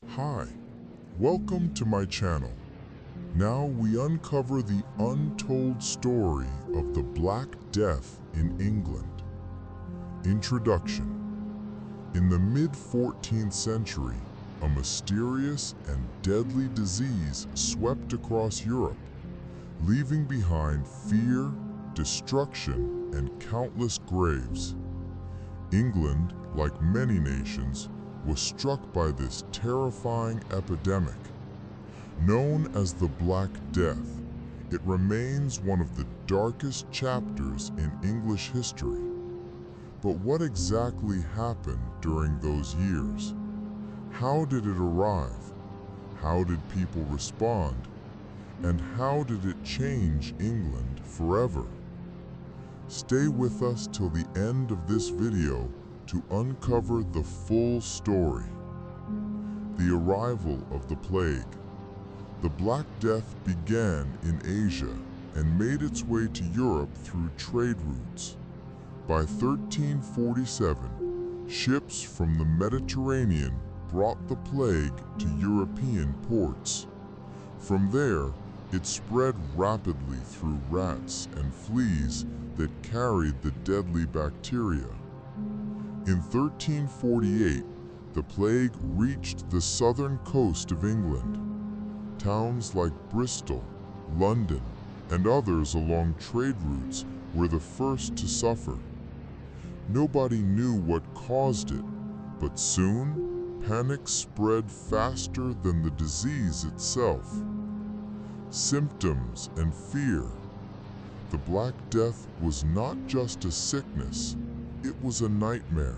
Hi, welcome to my channel. Now we uncover the untold story of the Black Death in England. Introduction. In the mid-14th century, a mysterious and deadly disease swept across Europe, leaving behind fear, destruction, and countless graves. England, like many nations, was struck by this terrifying epidemic. Known as the Black Death, it remains one of the darkest chapters in English history. But what exactly happened during those years? How did it arrive? How did people respond? And how did it change England forever? Stay with us till the end of this video to uncover the full story. The arrival of the plague. The Black Death began in Asia and made its way to Europe through trade routes. By 1347, ships from the Mediterranean brought the plague to European ports. From there, it spread rapidly through rats and fleas that carried the deadly bacteria. In 1348, the plague reached the southern coast of England. Towns like Bristol, London, and others along trade routes were the first to suffer. Nobody knew what caused it, but soon, panic spread faster than the disease itself. Symptoms and fear. The Black Death was not just a sickness, it was a nightmare.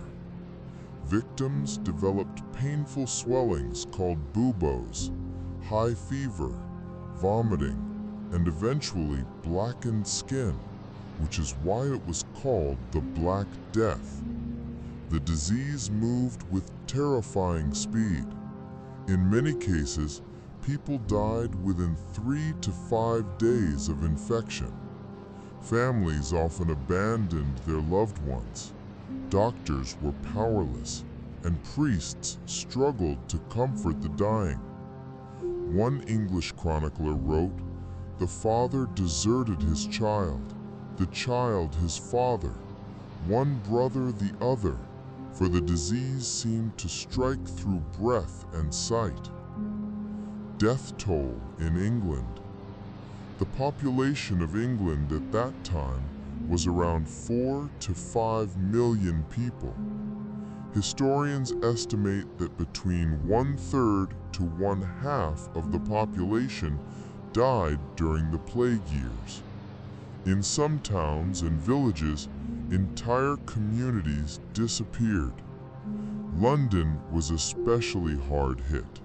Victims developed painful swellings called buboes, high fever, vomiting, and eventually blackened skin, which is why it was called the Black Death. The disease moved with terrifying speed. In many cases, people died within 3 to 5 days of infection. Families often abandoned their loved ones. Doctors were powerless, and priests struggled to comfort the dying. One English chronicler wrote, "The father deserted his child, the child his father, one brother the other, for the disease seemed to strike through breath and sight." Death toll in England. The population of England at that time was around 4 to 5 million people. Historians estimate that between 1/3 to 1/2 of the population died during the plague years. In some towns and villages, entire communities disappeared. London was especially hard hit.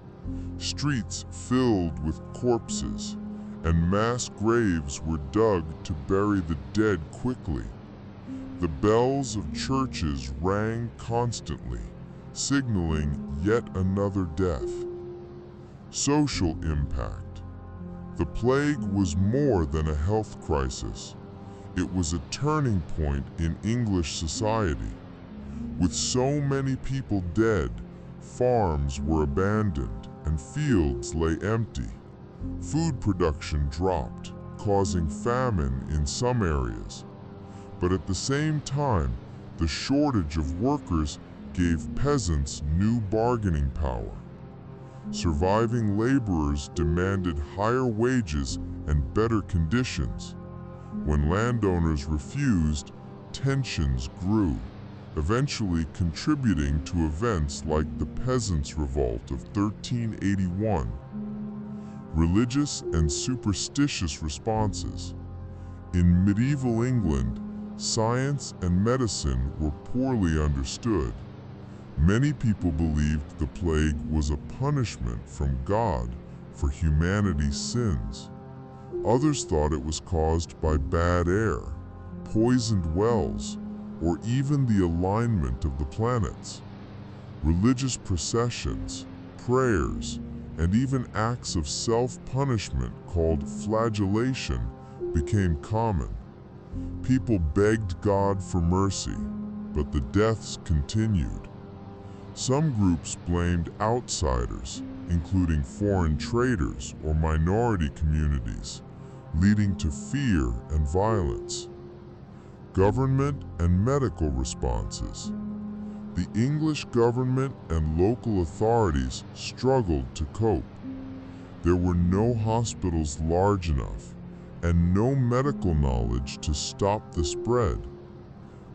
Streets filled with corpses, and mass graves were dug to bury the dead quickly. The bells of churches rang constantly, signaling yet another death. Social impact. The plague was more than a health crisis. It was a turning point in English society. With so many people dead, farms were abandoned and fields lay empty. Food production dropped, causing famine in some areas. But at the same time, the shortage of workers gave peasants new bargaining power. Surviving laborers demanded higher wages and better conditions. When landowners refused, tensions grew, eventually contributing to events like the Peasants' Revolt of 1381. Religious and superstitious responses. In medieval England, science and medicine were poorly understood. Many people believed the plague was a punishment from God for humanity's sins. Others thought it was caused by bad air, poisoned wells, or even the alignment of the planets. Religious processions, prayers, and even acts of self-punishment called flagellation became common. People begged God for mercy, but the deaths continued. Some groups blamed outsiders, including foreign traders or minority communities, leading to fear and violence. Government and medical responses. The English government and local authorities struggled to cope. There were no hospitals large enough and no medical knowledge to stop the spread.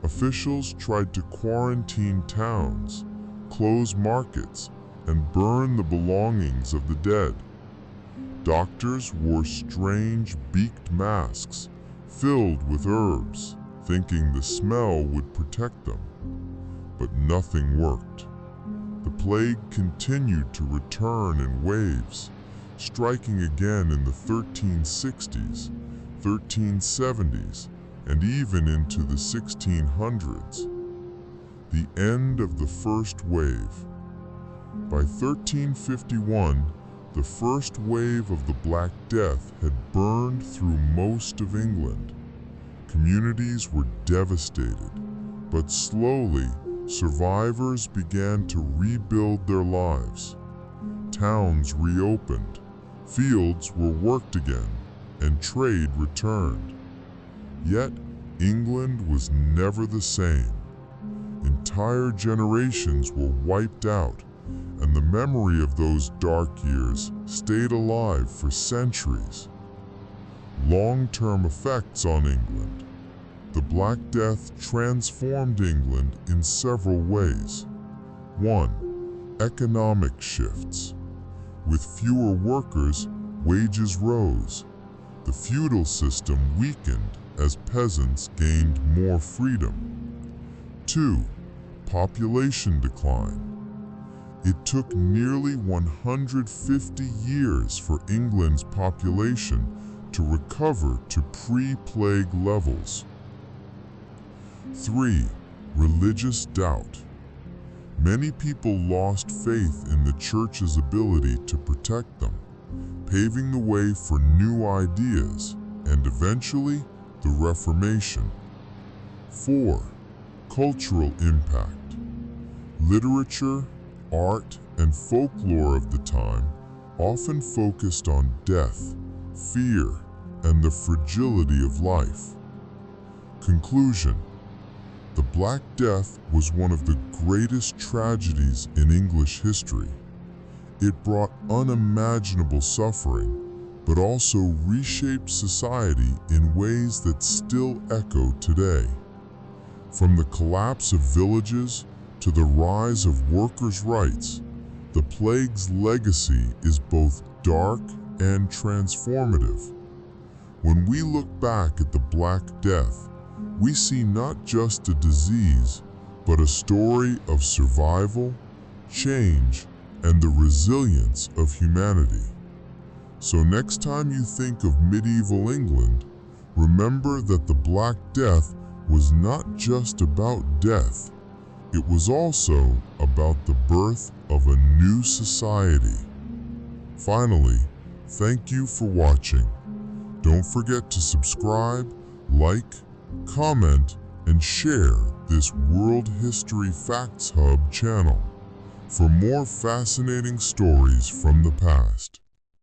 Officials tried to quarantine towns, close markets, and burn the belongings of the dead. Doctors wore strange beaked masks filled with herbs, thinking the smell would protect them. But nothing worked. The plague continued to return in waves, striking again in the 1360s, 1370s, and even into the 1600s. The end of the first wave. By 1351, the first wave of the Black Death had burned through most of England. Communities were devastated, but slowly, survivors began to rebuild their lives. Towns reopened, fields were worked again, and trade returned. Yet, England was never the same. Entire generations were wiped out, and the memory of those dark years stayed alive for centuries. Long-term effects on England. The Black Death transformed England in several ways. 1. Economic shifts. With fewer workers, wages rose. The feudal system weakened as peasants gained more freedom. 2. Population decline. It took nearly 150 years for England's population to recover to pre-plague levels. 3. Religious doubt. Many people lost faith in the Church's ability to protect them, paving the way for new ideas and eventually the Reformation. 4. Cultural impact. Literature, art, and folklore of the time often focused on death, fear, and the fragility of life. Conclusion. The Black Death was one of the greatest tragedies in English history. It brought unimaginable suffering, but also reshaped society in ways that still echo today. From the collapse of villages to the rise of workers' rights, the plague's legacy is both dark and transformative. When we look back at the Black Death, we see not just a disease, but a story of survival, change, and the resilience of humanity. So next time you think of medieval England, remember that the Black Death was not just about death. It was also about the birth of a new society. Finally, thank you for watching. Don't forget to subscribe, like, comment, and share this World History Facts Hub channel for more fascinating stories from the past.